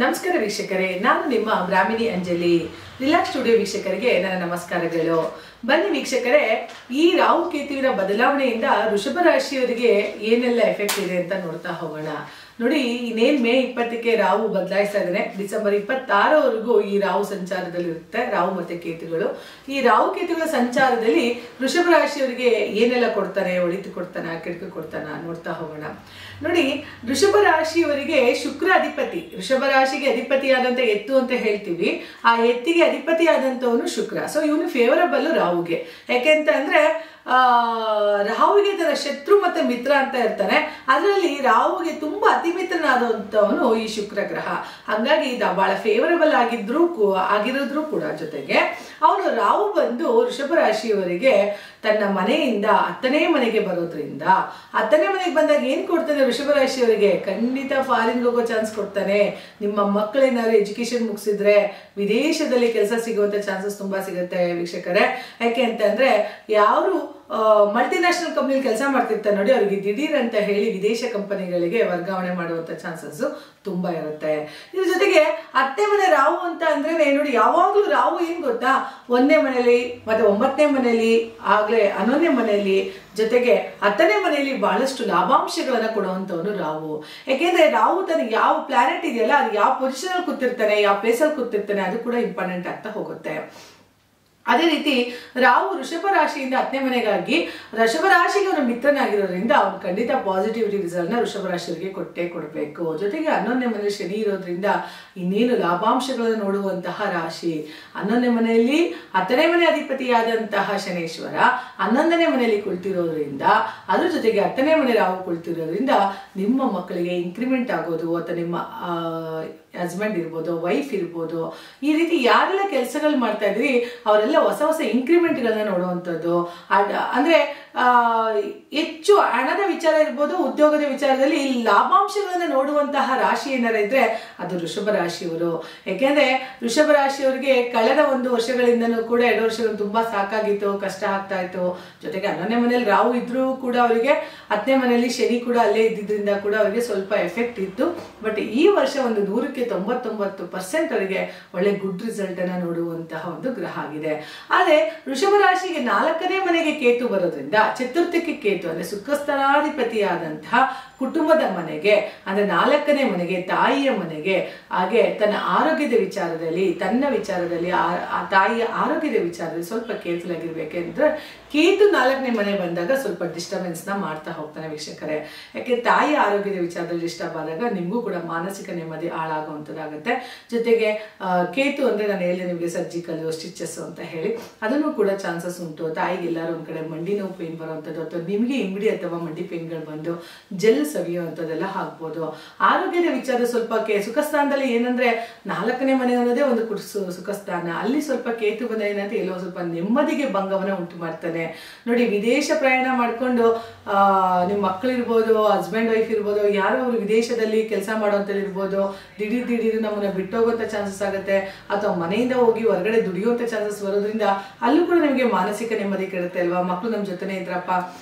ನಮಸ್ಕಾರ ವೀಕ್ಷಕರೇ, ನಾನು ನಿಮ್ಮ ಬ್ರಾಹ್ಮಿಣಿ ಅಂಜಲಿ. ರಿಲಾಕ್ಸ್ ಸ್ಟುಡಿಯೋ ವೀಕ್ಷಕರಿಗೆ ನನ್ನ ನಮಸ್ಕಾರಗಳು. ಬನ್ನಿ ವೀಕ್ಷಕರೇ, ಈ ರಾಹು ಕೇತುವಿನ ಬದಲಾವಣೆಯಿಂದ ವೃಷಭ ರಾಶಿಯವರಿಗೆ ಏನೆಲ್ಲ ಎಫೆಕ್ಟ್ ಇದೆ ಅಂತ ನೋಡ್ತಾ ಹೋಗೋಣ. ನೋಡಿ, ಇನ್ನೇನು ಮೇ 20ಕ್ಕೆ ರಾಹು ಬದಲಾಯಿಸ್ತಾ ಇದ್ದಾನೆ. ಡಿಸೆಂಬರ್ 26ರವರೆಗೂ ಈ ರಾಹು ಸಂಚಾರದಲ್ಲಿ ಇರುತ್ತೆ, ರಾಹು ಮತ್ತೆ ಕೇತುಗಳು. ಈ ರಾಹು ಕೇತುಗಳ ಸಂಚಾರದಲ್ಲಿ ವೃಷಭ ರಾಶಿಯವರಿಗೆ ಏನೆಲ್ಲ ಕೊಡ್ತಾನೆ, ಒಳಿತು ಕೊಡ್ತಾನ, ಕೆಡುಕು ಕೊಡ್ತಾನ ನೋಡ್ತಾ ಹೋಗೋಣ. ನೋಡಿ, ವೃಷಭ ರಾಶಿಯವರಿಗೆ ಶುಕ್ರ ಅಧಿಪತಿ, ವೃಷಭ ರಾಶಿಗೆ ಅಧಿಪತಿಯಾದಂತ ಎತ್ತು ಅಂತ ಹೇಳ್ತೀವಿ. ಆ ಎತ್ತಿಗೆ ಅಧಿಪತಿಯಾದಂತವನು ಶುಕ್ರ. ಸೊ ಇವನು ಫೇವರಬಲ್ ರಾಹುಗೆ. ಯಾಕೆಂತ ಅಂದ್ರೆ ರಾಹುವಿಗೆ ತನ್ನ ಶತ್ರು ಮತ್ತೆ ಮಿತ್ರ ಅಂತ ಇರ್ತಾನೆ. ಅದರಲ್ಲಿ ರಾಹುವಿಗೆ ತುಂಬಾ ಅತಿ ಮಿತ್ರನಾದಂತವನು ಈ ಶುಕ್ರ ಗ್ರಹ. ಹಾಗಾಗಿ ಬಹಳ ಫೇವರಬಲ್ ಆಗಿರೋದ್ರೂ ಕೂಡ ಜೊತೆಗೆ ಅವನು ರಾಹು ಬಂದು ವೃಷಭ ರಾಶಿಯವರಿಗೆ ತನ್ನ ಮನೆಯಿಂದ 10ನೇ ಮನೆಗೆ ಬರೋದ್ರಿಂದ 10ನೇ ಮನೆಗೆ ಬಂದಾಗ ಏನ್ ಕೊಡ್ತಾನೆ ವೃಷಭ ರಾಶಿಯವರಿಗೆ? ಖಂಡಿತ ಫಾರಿನ್ಗೆ ಹೋಗೋ ಚಾನ್ಸ್ ಕೊಡ್ತಾನೆ. ನಿಮ್ಮ ಮಕ್ಕಳೇನಾದ್ರು ಎಜುಕೇಶನ್ ಮುಗಿಸಿದ್ರೆ ವಿದೇಶದಲ್ಲಿ ಕೆಲಸ ಸಿಗುವಂತ ಚಾನ್ಸಸ್ ತುಂಬಾ ಸಿಗುತ್ತೆ ವೀಕ್ಷಕರೇ. ಯಾಕೆ ಅಂತಂದ್ರೆ ಯಾರು ಮಲ್ಟಿನ್ಯಾಷನಲ್ ಕಂಪನಿ ಕೆಲಸ ಮಾಡ್ತಿರ್ತಾರೆ ನೋಡಿ, ಅವ್ರಿಗೆ ದಿಢೀರ್ ಅಂತ ಹೇಳಿ ವಿದೇಶ ಕಂಪನಿಗಳಿಗೆ ವರ್ಗಾವಣೆ ಮಾಡುವಂತ ಚಾನ್ಸಸ್ ತುಂಬಾ ಇರುತ್ತೆ. ಇದ್ರ ಜೊತೆಗೆ 10ನೇ ಮನೆ ರಾಹು ಅಂತ ಅಂದ್ರೆ ನೋಡಿ, ಯಾವಾಗ್ಲೂ ರಾಹು ಏನ್ ಗೊತ್ತಾ, 1ನೇ ಮನೆಯಲ್ಲಿ ಮತ್ತೆ 9ನೇ ಮನೆಯಲ್ಲಿ ಆಗ್ಲೇ 11ನೇ ಮನೆಯಲ್ಲಿ ಜೊತೆಗೆ 10ನೇ ಮನೆಯಲ್ಲಿ ಬಹಳಷ್ಟು ಲಾಭಾಂಶಗಳನ್ನ ಕೊಡುವಂತವನು ರಾಹು. ಯಾಕೆಂದ್ರೆ ರಾಹು ತನ್ನ ಯಾವ ಪ್ಲಾನೆಟ್ ಇದೆಯಲ್ಲ, ಅದು ಯಾವ ಪೊಸಿಷನ್ ಅಲ್ಲಿ ಕೂತಿರ್ತಾನೆ, ಯಾವ ಪ್ಲೇಸ್ ಅಲ್ಲಿ ಕೂತಿರ್ತಾನೆ, ಅದು ಕೂಡ ಇಂಪಾರ್ಟೆಂಟ್ ಆಗ್ತಾ ಹೋಗುತ್ತೆ. ಅದೇ ರೀತಿ ರಾಹು ವೃಷಭ ರಾಶಿಯಿಂದ 10ನೇ ಮನೆಗಾಗಿ ವೃಷಭ ರಾಶಿಗೆ ಅವನು ಮಿತ್ರನಾಗಿರೋದ್ರಿಂದ ಅವನು ಖಂಡಿತ ಪಾಸಿಟಿವಿಟಿ ರಿಸಲ್ಟ್ ನ ವೃಷಭ ರಾಶಿಯವರಿಗೆ ಕೊಟ್ಟೇ ಕೊಡಬೇಕು. ಜೊತೆಗೆ 11ನೇ ಮನೆಯಲ್ಲಿ ಶನಿ ಇರೋದ್ರಿಂದ ಇನ್ನೇನು ಲಾಭಾಂಶಗಳನ್ನು ನೋಡುವಂತಹ ರಾಶಿ. 11ನೇ ಮನೆಯಲ್ಲಿ 10ನೇ ಮನೆ ಅಧಿಪತಿಯಾದಂತಹ ಶನೇಶ್ವರ 11ನೇ ಮನೆಯಲ್ಲಿ ಕುಳಿತಿರೋದ್ರಿಂದ, ಅದ್ರ ಜೊತೆಗೆ 10ನೇ ಮನೆ ರಾಹು ಕುಳಿತಿರೋದ್ರಿಂದ ನಿಮ್ಮ ಮಕ್ಕಳಿಗೆ ಇನ್ಕ್ರಿಮೆಂಟ್ ಆಗೋದು, ಅಥವಾ ನಿಮ್ಮ ಹಸ್ಬೆಂಡ್ ಇರ್ಬೋದು, ವೈಫ್ ಇರ್ಬೋದು, ಈ ರೀತಿ ಯಾರೆಲ್ಲ ಕೆಲಸಗಳು ಮಾಡ್ತಾ ಇದ್ರಿ ಅವರೆಲ್ಲ ಹೊಸ ಹೊಸ ಇನ್ಕ್ರಿಮೆಂಟ್ಗಳನ್ನ ನೋಡುವಂಥದ್ದು. ಅಂದ್ರೆ ಹೆಚ್ಚು ಹಣದ ವಿಚಾರ ಇರ್ಬೋದು, ಉದ್ಯೋಗದ ವಿಚಾರದಲ್ಲಿ ಲಾಭಾಂಶಗಳನ್ನ ನೋಡುವಂತಹ ರಾಶಿ ಏನಾರ ಇದ್ರೆ ಅದು ವೃಷಭ ರಾಶಿಯವರು. ಯಾಕೆಂದ್ರೆ ವೃಷಭ ರಾಶಿಯವರಿಗೆ ಕಳೆದ 1 ವರ್ಷಗಳಿಂದನೂ ಕೂಡ 2 ವರ್ಷಗಳು ತುಂಬಾ ಸಾಕಾಗಿತ್ತು, ಕಷ್ಟ ಆಗ್ತಾ ಇತ್ತು. ಜೊತೆಗೆ 11ನೇ ಮನೆಯಲ್ಲಿ ರಾಹು ಇದ್ರೂ ಕೂಡ ಅವರಿಗೆ 10ನೇ ಮನೆಯಲ್ಲಿ ಶನಿ ಕೂಡ ಅಲ್ಲೇ ಇದ್ದಿದ್ರಿಂದ ಕೂಡ ಅವರಿಗೆ ಸ್ವಲ್ಪ ಎಫೆಕ್ಟ್ ಇತ್ತು. ಬಟ್ ಈ ವರ್ಷ ಒಂದು 100ಕ್ಕೆ 99% ಅವರಿಗೆ ಒಳ್ಳೆ ಗುಡ್ ರಿಸಲ್ಟ್ ಅನ್ನ ನೋಡುವಂತಹ ಒಂದು ಗ್ರಹ ಆಗಿದೆ. ಆದ್ರೆ ವೃಷಭ ರಾಶಿಗೆ 4ನೇ ಮನೆಗೆ ಕೇತು ಬರೋದ್ರಿಂದ, ಚತುರ್ಥಕ್ಕೆ ಕೇತು ಅಂದ್ರೆ ಸುಖಸ್ಥಾನಾಧಿಪತಿಯಾದಂತಹ ಕುಟುಂಬದ ಮನೆಗೆ, ಅಂದ್ರೆ 4ನೇ ಮನೆಗೆ, ತಾಯಿಯ ಮನೆಗೆ, ಹಾಗೆ ತನ್ನ ಆರೋಗ್ಯದ ವಿಚಾರದಲ್ಲಿ, ತನ್ನ ವಿಚಾರದಲ್ಲಿ, ಆ ತಾಯಿಯ ಆರೋಗ್ಯದ ವಿಚಾರದಲ್ಲಿ ಸ್ವಲ್ಪ ಕೇರ್ಫುಲ್ ಆಗಿರ್ಬೇಕೆಂದ್ರೆ ಕೇತು 4ನೇ ಮನೆ ಬಂದಾಗ ಸ್ವಲ್ಪ ಡಿಸ್ಟರ್ಬೆನ್ಸ್ ನ ಮಾಡ್ತಾ ಹೋಗ್ತಾನೆ ವೀಕ್ಷಕರೇ. ಯಾಕೆ ತಾಯಿಯ ಆರೋಗ್ಯದ ವಿಚಾರದಲ್ಲಿ ಡಿಸ್ಟರ್ಬ್ ಆದಾಗ ನಿಮಗೂ ಕೂಡ ಮಾನಸಿಕ ನೆಮ್ಮದಿ ಹಾಳಾಗುವಂಥದ್ದಾಗುತ್ತೆ. ಜೊತೆಗೆ ಕೇತು ಅಂದ್ರೆ ನಾನು ಹೇಳಿದೆ ನಿಮಗೆ ಸರ್ಜಿಕಲ್ ಸ್ಟಿಚಸ್ ಅಂತ ಹೇಳಿ, ಅದನ್ನು ಕೂಡ ಚಾನ್ಸಸ್ ಉಂಟು. ತಾಯಿಗೆ ಎಲ್ಲಾರು ಒಂದ್ ಕಡೆ ಮಂಡಿ ನೋವು ಪೇನ್ ಬರುವಂಥದ್ದು, ಅಥವಾ ನಿಮಗೆ ಇಂಬಡಿ ಅಥವಾ ಮಂಡಿ ಪೇನ್ಗಳು ಬಂದು ಜೆಲ್ ಸವಿಯುವಂಥದ್ದೆಲ್ಲ ಆಗ್ಬೋದು. ಆರೋಗ್ಯದ ವಿಚಾರ ಸ್ವಲ್ಪ ಸುಖಸ್ಥಾನದಲ್ಲಿ ಏನಂದ್ರೆ 4ನೇ ಮನೆ ಅನ್ನೋದೇ ಒಂದು ಸುಖಸ್ಥಾನ. ಅಲ್ಲಿ ಸ್ವಲ್ಪ ಕೇತು ಬಂದ ಏನಂತ ಎಲ್ಲೋ ಸ್ವಲ್ಪ ನೆಮ್ಮದಿಗೆ ಭಂಗವನ್ನ ಉಂಟು ಮಾಡ್ತಾನೆ ನೋಡಿ. ವಿದೇಶ ಪ್ರಯಾಣ ಮಾಡ್ಕೊಂಡು ನಿಮ್ ಮಕ್ಕಳಿರ್ಬೋದು, ಹಸ್ಬೆಂಡ್ ವೈಫ್ ಇರ್ಬೋದು, ಯಾರೋ ಅವರು ವಿದೇಶದಲ್ಲಿ ಕೆಲಸ ಮಾಡೋಂಥದ್ದು ಇರ್ಬೋದು, ದಿಢೀರ್ ನಮ್ಮನ್ನ ಬಿಟ್ಟೋಗುವಂತ ಚಾನ್ಸಸ್ ಆಗುತ್ತೆ. ಅಥವಾ ಮನೆಯಿಂದ ಹೋಗಿ ಹೊರಗಡೆ ದುಡಿಯುವಂತ ಚಾನ್ಸಸ್ ಬರೋದ್ರಿಂದ ಅಲ್ಲೂ ಕೂಡ ನಿಮಗೆ ಮಾನಸಿಕ ನೆಮ್ಮದಿ ಕೆಡುತ್ತೆ ಅಲ್ವಾ. ಮಕ್ಕಳು ನಮ್ ಜೊತೆನೆ ಇದ್ರಪ್ಪ,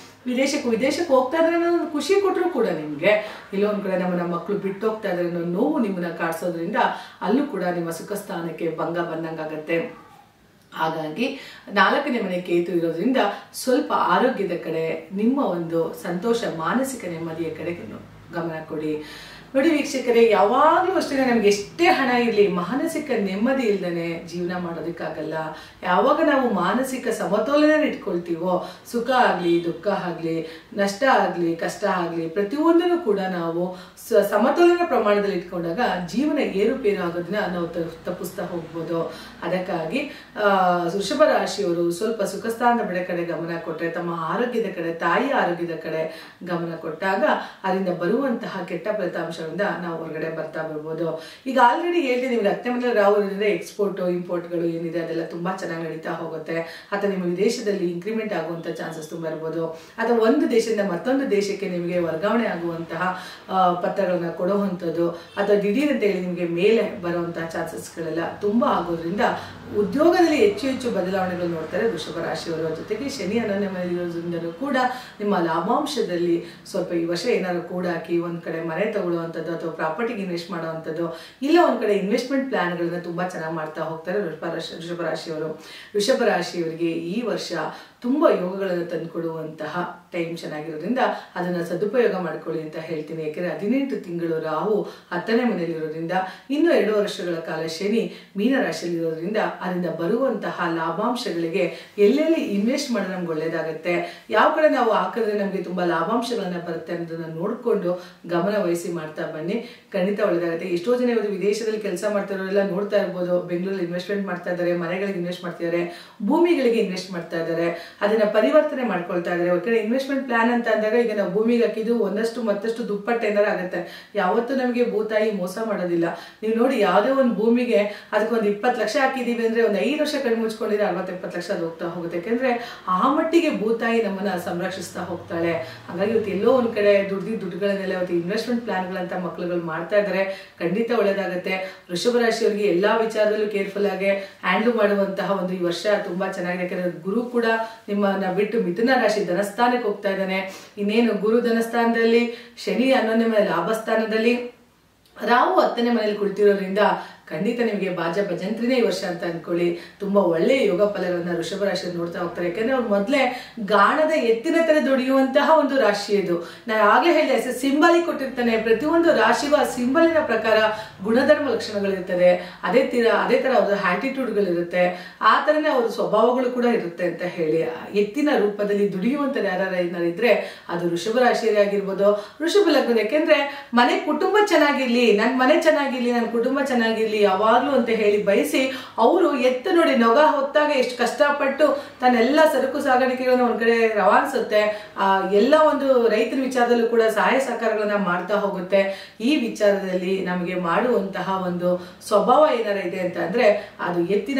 ವಿದೇಶಕ್ಕೆ ಹೋಗ್ತಾ ಇದ್ರೆ ಒಂದು ಖುಷಿ ಕೊಟ್ಟರು ಕೂಡ ನಿಮ್ಗೆ ಇಲ್ಲೊಂದ್ ಕಡೆ ನಮ್ಮ ಮಕ್ಕಳು ಬಿಟ್ಟು ಹೋಗ್ತಾ ಇದ್ರೆ ನೋವು ನಿಮ್ಮನ್ನ ಕಾಡ್ಸೋದ್ರಿಂದ ಅಲ್ಲೂ ಕೂಡ ನಿಮ್ಮ ಸುಖ ಸ್ಥಾನಕ್ಕೆ ಭಂಗ ಬಂದಂಗಾಗತ್ತೆ. ಹಾಗಾಗಿ 4ನೇ ಮನೆ ಕೇತು ಇರೋದ್ರಿಂದ ಸ್ವಲ್ಪ ಆರೋಗ್ಯದ ಕಡೆ, ನಿಮ್ಮ ಒಂದು ಸಂತೋಷ, ಮಾನಸಿಕ ನೆಮ್ಮದಿಯ ಕಡೆ ಗಮನ ಕೊಡಿ. ನೋಡಿ ವೀಕ್ಷಕರೇ, ಯಾವಾಗ್ಲೂ ಅಷ್ಟೇ ನಮ್ಗೆ ಎಷ್ಟೇ ಹಣ ಇರ್ಲಿ ಮಾನಸಿಕ ನೆಮ್ಮದಿ ಇಲ್ದೇನೆ ಜೀವನ ಮಾಡೋದಕ್ಕಾಗಲ್ಲ. ಯಾವಾಗ ನಾವು ಮಾನಸಿಕ ಸಮತೋಲನ ಇಟ್ಕೊಳ್ತೀವೋ, ಸುಖ ಆಗ್ಲಿ, ದುಃಖ ಆಗ್ಲಿ, ನಷ್ಟ ಆಗ್ಲಿ, ಕಷ್ಟ ಆಗ್ಲಿ, ಪ್ರತಿಯೊಂದನ್ನು ಕೂಡ ನಾವು ಸಮತೋಲನ ಪ್ರಮಾಣದಲ್ಲಿ ಇಟ್ಕೊಂಡಾಗ ಜೀವನ ಏರುಪೇರು ಆಗೋದನ್ನ ನಾವು ತಪ್ಪಿಸ್ತಾ ಹೋಗ್ಬೋದು. ಅದಕ್ಕಾಗಿ ವೃಷಭ ರಾಶಿಯವರು ಸ್ವಲ್ಪ ಸುಖಸ್ಥಾನದ ಕಡೆ ಗಮನ ಕೊಟ್ಟರೆ, ತಮ್ಮ ಆರೋಗ್ಯದ ಕಡೆ, ತಾಯಿಯ ಆರೋಗ್ಯದ ಕಡೆ ಗಮನ ಕೊಟ್ಟಾಗ ಅದರಿಂದ ಬರುವಂತಹ ಕೆಟ್ಟ ಫಲಿತಾಂಶಗಳಿಂದ ನಾವು ಹೊರಗಡೆ ಬರ್ತಾ ಬರ್ಬೋದು. ಈಗ ಆಲ್ರೆಡಿ ಹೇಳ್ತೀನಿ ನಿಮ್ಗೆ 10ನೇ ಮನೆಯಲ್ಲಿ ರಾಹು ಇರೋದ್ರಿಂದ ಎಕ್ಸ್ಪೋರ್ಟ್ ಇಂಪೋರ್ಟ್ಗಳು ಏನಿದೆ ಅದೆಲ್ಲ ತುಂಬಾ ಚೆನ್ನಾಗಿ ನಡೀತಾ ಹೋಗುತ್ತೆ. ಅಥವಾ ನಿಮ್ಮ ವಿದೇಶದಲ್ಲಿ ಇನ್ಕ್ರಿಮೆಂಟ್ ಆಗುವಂತ ಚಾನ್ಸಸ್ ತುಂಬಾ ಇರ್ಬೋದು. ಅಥವಾ ಒಂದು ದೇಶದಿಂದ ಮತ್ತೊಂದು ದೇಶಕ್ಕೆ ನಿಮಗೆ ವರ್ಗಾವಣೆ ಆಗುವಂತಹ ಪತ್ರಗಳನ್ನ ಕೊಡುವಂಥದ್ದು, ಅಥವಾ ದಿಢೀರ್ ಅಂತ ಹೇಳಿ ನಿಮಗೆ ಮೇಲೆ ಬರುವಂತಹ ಚಾನ್ಸಸ್ಗಳೆಲ್ಲ ತುಂಬಾ ಆಗೋದ್ರಿಂದ ಉದ್ಯೋಗದಲ್ಲಿ ಹೆಚ್ಚು ಹೆಚ್ಚು ಬದಲಾವಣೆಗಳು ನೋಡ್ತಾರೆ ವೃಷಭ ರಾಶಿಯವರ. ಜೊತೆಗೆ ಶನಿ 11ನೇ ಮನೆಯಲ್ಲಿರೋದ್ರಿಂದಲೂ ಕೂಡ ನಿಮ್ಮ ಲಾಭಾಂಶದಲ್ಲಿ ಸ್ವಲ್ಪ ಈ ವರ್ಷ ಏನಾದ್ರು ಕೂಡ ಹಾಕಿ ಒಂದ್ ಕಡೆ ಮನೆ ತಗೊಳ್ಳುವಂತ ಮಾಡುವಂಥದ್ದು ಅಥವಾ ಪ್ರಾಪರ್ಟಿಗೆ ಇನ್ವೆಸ್ಟ್ ಮಾಡುವಂಥದ್ದು, ಇಲ್ಲ ಒಂದ್ ಕಡೆ ಇನ್ವೆಸ್ಟ್ಮೆಂಟ್ ಪ್ಲಾನ್ಗಳನ್ನ ತುಂಬಾ ಚೆನ್ನಾಗಿ ಮಾಡ್ತಾ ಹೋಗ್ತಾರೆ ವೃಷಭ ರಾಶಿಯವರು. ವೃಷಭ ರಾಶಿಯವರಿಗೆ ಈ ವರ್ಷ ತುಂಬಾ ಯೋಗಗಳನ್ನು ತಂದುಕೊಡುವಂತಹ ಟೈಮ್ ಚೆನ್ನಾಗಿರೋದ್ರಿಂದ ಅದನ್ನ ಸದುಪಯೋಗ ಮಾಡ್ಕೊಳ್ಳಿ ಅಂತ ಹೇಳ್ತೀನಿ. ಯಾಕೆಂದ್ರೆ 18 ತಿಂಗಳು ರಾಹು 10ನೇ ಮನೆಯಲ್ಲಿರೋದ್ರಿಂದ, ಇನ್ನು 2 ವರ್ಷಗಳ ಕಾಲ ಶನಿ ಮೀನ ರಾಶಿಯಲ್ಲಿ ಇರೋದ್ರಿಂದ ಅದರಿಂದ ಬರುವಂತಹ ಲಾಭಾಂಶಗಳಿಗೆ ಎಲ್ಲೆಲ್ಲಿ ಇನ್ವೆಸ್ಟ್ ಮಾಡಿದ್ರೆ ನಮ್ಗೆ ಒಳ್ಳೇದಾಗುತ್ತೆ, ಯಾವ ಕಡೆ ನಾವು ಹಾಕಿದ್ರೆ ನಮ್ಗೆ ತುಂಬಾ ಲಾಭಾಂಶಗಳನ್ನ ಬರುತ್ತೆ ಅನ್ನೋದನ್ನ ನೋಡ್ಕೊಂಡು ಗಮನ ವಹಿಸಿ ಮಾಡ್ತಾ ಬನ್ನಿ, ಖಂಡಿತ ಒಳ್ಳೇದಾಗುತ್ತೆ. ಎಷ್ಟೋ ಜನ ಇವತ್ತು ವಿದೇಶದಲ್ಲಿ ಕೆಲಸ ಮಾಡ್ತಿರೋರೆಲ್ಲ ನೋಡ್ತಾ ಇರ್ಬೋದು, ಬೆಂಗಳೂರಲ್ಲಿ ಇನ್ವೆಸ್ಟ್ಮೆಂಟ್ ಮಾಡ್ತಾ ಇದ್ದಾರೆ, ಮನೆಗಳಿಗೆ ಇನ್ವೆಸ್ಟ್ ಮಾಡ್ತಿದ್ದಾರೆ, ಭೂಮಿಗಳಿಗೆ ಇನ್ವೆಸ್ಟ್ ಮಾಡ್ತಾ ಇದ್ದಾರೆ, ಅದನ್ನ ಪರಿವರ್ತನೆ ಮಾಡ್ಕೊಳ್ತಾ ಇದ್ದಾರೆ. ಯಾಕಂದ್ರೆ ಇನ್ವೆಸ್ಟ್ಮೆಂಟ್ ಪ್ಲಾನ್ ಅಂತ ಅಂದಾಗ ಈಗ ನಾವು ಭೂಮಿಗೆ ಹಾಕಿದ್ದು ಒಂದಷ್ಟು ಮತ್ತಷ್ಟು ದುಪ್ಪಟ್ಟು ಏನಾರ ಆಗುತ್ತೆ. ಯಾವತ್ತೂ ನಮಗೆ ಭೂತಾಯಿ ಮೋಸ ಮಾಡೋದಿಲ್ಲ. ನೀವು ನೋಡಿ, ಯಾವುದೇ ಒಂದು ಭೂಮಿಗೆ ಅದಕ್ಕೊಂದು 20 ಲಕ್ಷ ಹಾಕಿದೀವಿ ಅಂದ್ರೆ ಒಂದು 5 ವರ್ಷ ಕಣ್ಣು ಮುಚ್ಕೊಂಡಿದ್ರೆ 60-70 ಲಕ್ಷ ಅದು ಹೋಗ್ತಾ ಹೋಗುತ್ತೆ. ಯಾಕಂದ್ರೆ ಆ ಮಟ್ಟಿಗೆ ಭೂತಾಯಿ ನಮ್ಮನ್ನ ಸಂರಕ್ಷಿಸ್ತಾ ಹೋಗ್ತಾಳೆ. ಹಾಗಾಗಿ ಇವತ್ತು ಎಲ್ಲೋ ಒಂದ್ ಕಡೆ ದುಡ್ಡುಗಳನ್ನೆಲ್ಲ ಇವತ್ತು ಇನ್ವೆಸ್ಟ್ಮೆಂಟ್ ಪ್ಲಾನ್ಗಳಂತ ಮಕ್ಳುಗಳು ಮಾಡ್ತಾ ಇದ್ದಾರೆ, ಖಂಡಿತ ಒಳ್ಳೇದಾಗುತ್ತೆ. ವೃಷಭ ರಾಶಿಯವರಿಗೆ ಎಲ್ಲಾ ವಿಚಾರದಲ್ಲೂ ಕೇರ್ಫುಲ್ ಆಗಿ ಹ್ಯಾಂಡಲ್ ಮಾಡುವಂತಹ ಒಂದು ಈ ವರ್ಷ ತುಂಬಾ ಚೆನ್ನಾಗಿದೆ. ಯಾಕಂದ್ರೆ ಗುರು ಕೂಡ ನಿಮ್ಮನ್ನ ಬಿಟ್ಟು ಮಿಥುನ ರಾಶಿ ಧನಸ್ಥಾನಕ್ಕೆ ಹೋಗ್ತಾ ಇದ್ದಾನೆ. ಇನ್ನೇನು ಗುರು ಧನಸ್ಥಾನದಲ್ಲಿ, ಶನಿ 11ನೇ ಮನೆ ಲಾಭಸ್ಥಾನದಲ್ಲಿ, ರಾಹು 10ನೇ ಮನೆಯಲ್ಲಿ ಕುಳಿತಿರೋದ್ರಿಂದ ಖಂಡಿತ ನಿಮಗೆ ಬಾಜ ಭಜಂತ್ರಿನೇ ಈ ವರ್ಷ ಅಂತ ಅನ್ಕೊಳ್ಳಿ. ತುಂಬಾ ಒಳ್ಳೆಯ ಯೋಗ ಫಲಗಳನ್ನ ವೃಷಭ ರಾಶಿಯಲ್ಲಿ ನೋಡ್ತಾ ಹೋಗ್ತಾರೆ. ಯಾಕಂದ್ರೆ ಅವ್ರು ಮೊದಲೇ ಗಾಣದ ಎತ್ತಿನ ತರ ದುಡಿಯುವಂತಹ ಒಂದು ರಾಶಿ ಇದು. ನಾನು ಆಗ್ಲೇ ಹೇಳಿದೆ, ಸಿಂಬಲಿ ಕೊಟ್ಟಿರ್ತಾನೆ. ಪ್ರತಿಯೊಂದು ರಾಶಿಗೂ ಆ ಸಿಂಬಲಿನ ಪ್ರಕಾರ ಗುಣಧರ್ಮ ಲಕ್ಷಣಗಳಿರ್ತದೆ. ಅದೇ ತರ ಅವ್ರ ಆಟಿಟ್ಯೂಡ್ಗಳಿರುತ್ತೆ, ಆ ತರನೇ ಅವ್ರ ಸ್ವಭಾವಗಳು ಕೂಡ ಇರುತ್ತೆ ಅಂತ ಹೇಳಿ. ಎತ್ತಿನ ರೂಪದಲ್ಲಿ ದುಡಿಯುವಂತ ಯಾರಿದ್ರೆ ಅದು ವೃಷಭ ರಾಶಿಯಲ್ಲಿ ಆಗಿರ್ಬೋದು, ವೃಷಭ ಲಗ್ನ. ಯಾಕೆಂದ್ರೆ ಮನೆ ಕುಟುಂಬ ಚೆನ್ನಾಗಿರ್ಲಿ, ನನ್ ಮನೆ ಚೆನ್ನಾಗಿರ್ಲಿ, ನನ್ನ ಕುಟುಂಬ ಚೆನ್ನಾಗಿರ್ಲಿ ಯಾವಾಗ್ಲೂ ಅಂತ ಹೇಳಿ ಬಯಸಿ ಅವರು ಎತ್ತು ನೋಡಿ ನೊಗ ಹೊತ್ತಾಗ ಎಷ್ಟು ಕಷ್ಟಪಟ್ಟು ತನ್ನೆಲ್ಲ ಸರಕು ಸಾಗಾಣಿಕೆಗಳನ್ನ ಒಂದ್ ಕಡೆ ರವಾನಿಸುತ್ತೆ. ಎಲ್ಲ ಒಂದು ರೈತರ ವಿಚಾರದಲ್ಲೂ ಕೂಡ ಸಹಾಯ ಸಹಕಾರಗಳನ್ನ ಮಾಡ್ತಾ ಹೋಗುತ್ತೆ. ಈ ವಿಚಾರದಲ್ಲಿ ನಮಗೆ ಮಾಡುವಂತಹ ಒಂದು ಸ್ವಭಾವ ಏನಾರ ಇದೆ ಅಂತ ಅಂದ್ರೆ ಅದು ಎತ್ತಿನ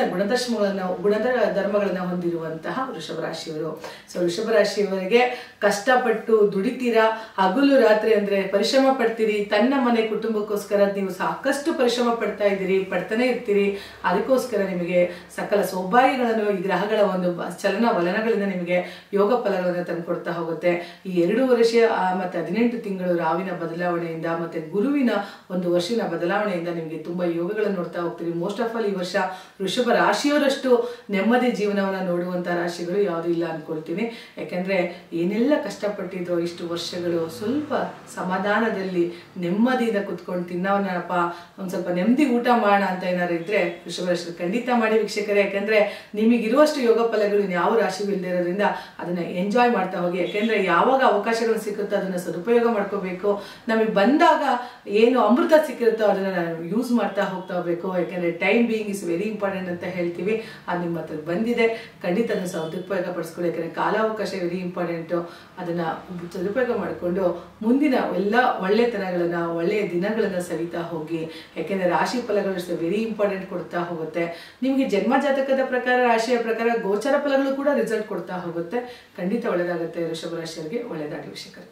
ಗುಣಧರ್ಮಗಳನ್ನ ಹೊಂದಿರುವಂತಹ ವೃಷಭ ರಾಶಿಯವರು. ಸೊ ವೃಷಭ ರಾಶಿಯವರಿಗೆ ಕಷ್ಟಪಟ್ಟು ದುಡಿತೀರಾ, ಹಗಲು ರಾತ್ರಿ ಅಂದ್ರೆ ಪರಿಶ್ರಮ ಪಡ್ತೀರಿ. ತನ್ನ ಮನೆ ಕುಟುಂಬಕ್ಕೋಸ್ಕರ ನೀವು ಸಾಕಷ್ಟು ಪರಿಶ್ರಮ ಪಡ್ತಾನೆ ಇರ್ತೀರಿ. ಅದಕ್ಕೋಸ್ಕರ ನಿಮಗೆ ಸಕಲ ಸೌಭಾಗ್ಯಗಳನ್ನು ಈ ಗ್ರಹಗಳ ಒಂದು ಚಲನ ವಲನಗಳಿಂದ ನಿಮಗೆ ಯೋಗ ಫಲಗಳನ್ನು ತಂದುಕೊಡ್ತಾ ಹೋಗುತ್ತೆ. ಈ 2 ವರ್ಷ ಮತ್ತೆ 18 ತಿಂಗಳು ರಾವಿನ ಬದಲಾವಣೆಯಿಂದ ಮತ್ತೆ ಗುರುವಿನ ಒಂದು ವರ್ಷಿನ ಬದಲಾವಣೆಯಿಂದ ನಿಮಗೆ ತುಂಬಾ ಯೋಗಗಳನ್ನು ನೋಡ್ತಾ ಹೋಗ್ತೀರಿ. ಮೋಸ್ಟ್ ಆಫ್ ಆಲ್ ಈ ವರ್ಷ ವೃಷಭ ರಾಶಿಯವರಷ್ಟು ನೆಮ್ಮದಿ ಜೀವನವನ್ನ ನೋಡುವಂತ ರಾಶಿಗಳು ಯಾವುದು ಇಲ್ಲ ಅನ್ಕೊಳ್ತೀನಿ. ಯಾಕಂದ್ರೆ ಏನೆಲ್ಲ ಕಷ್ಟಪಟ್ಟಿದ್ರು ಇಷ್ಟು ವರ್ಷಗಳು ಸ್ವಲ್ಪ ಸಮಾಧಾನದಲ್ಲಿ ನೆಮ್ಮದಿಯಿಂದ ಕುತ್ಕೊಂಡು ತಿನ್ನವನಪ್ಪ, ಒಂದ್ ಸ್ವಲ್ಪ ನೆಮ್ಮದಿ ಊಟ ಮಾಡೋಣ ಅಂತ ಏನಾರು ಇದ್ರೆ ವೃಷಭ ರಾಶಿ ಖಂಡಿತ ಮಾಡಿ ವೀಕ್ಷಕರೇ. ಯಾಕಂದ್ರೆ ನಿಮಗಿರುವಷ್ಟು ಯೋಗ ಫಲಗಳು ಯಾವ ರಾಶಿಗೂ ಇಲ್ಲದೆ ಇರೋದ್ರಿಂದ ಅದನ್ನ ಎಂಜಾಯ್ ಮಾಡ್ತಾ ಹೋಗಿ. ಯಾಕಂದ್ರೆ ಯಾವಾಗ ಅವಕಾಶಗಳು ಸಿಕ್ಕುತ್ತೋ ಅದನ್ನ ಸದುಪಯೋಗ ಮಾಡ್ಕೋಬೇಕು. ನಮಗೆ ಬಂದಾಗ ಏನು ಅಮೃತ ಸಿಕ್ಕಿರುತ್ತೋ ಅದನ್ನ ನಾವು ಯೂಸ್ ಮಾಡ್ತಾ ಹೋಗ್ತಾ ಹೋಗ್ಬೇಕು. ಯಾಕಂದ್ರೆ time being is very important ಅಂತ ಹೇಳ್ತೀವಿ. ಅದು ನಿಮ್ಮ ಹತ್ರ ಬಂದಿದೆ, ಖಂಡಿತ ಅದನ್ನ ಸದುಪಯೋಗ ಪಡಿಸ್ಕೊಳ್ಳಿ. ಯಾಕಂದ್ರೆ ಕಾಲಾವಕಾಶ ವೆರಿ ಇಂಪಾರ್ಟೆಂಟ್. ಅದನ್ನ ಸದುಪಯೋಗ ಮಾಡಿಕೊಂಡು ಮುಂದಿನ ಎಲ್ಲ ಒಳ್ಳೆತನಗಳನ್ನ ಒಳ್ಳೆಯ ದಿನಗಳನ್ನ ಸವಿತಾ ಹೋಗಿ. ಯಾಕೆಂದ್ರೆ ರಾಶಿ ಫಲಗಳು ವೆರಿ ಇಂಪಾರ್ಟೆಂಟ್ ಕೊಡ್ತಾ ಹೋಗುತ್ತೆ. ನಿಮಗೆ ಜನ್ಮ ಜಾತಕದ ಪ್ರಕಾರ, ರಾಶಿಯ ಪ್ರಕಾರ ಗೋಚರ ಫಲಗಳು ಕೂಡ ರಿಸಲ್ಟ್ ಕೊಡ್ತಾ ಹೋಗುತ್ತೆ. ಖಂಡಿತ ಒಳ್ಳೆದಾಗುತ್ತೆ. ವೃಷಭ ರಾಶಿಯವರಿಗೆ ಒಳ್ಳೆದಾಗಲಿ ವೀಕ್ಷಕರೇ.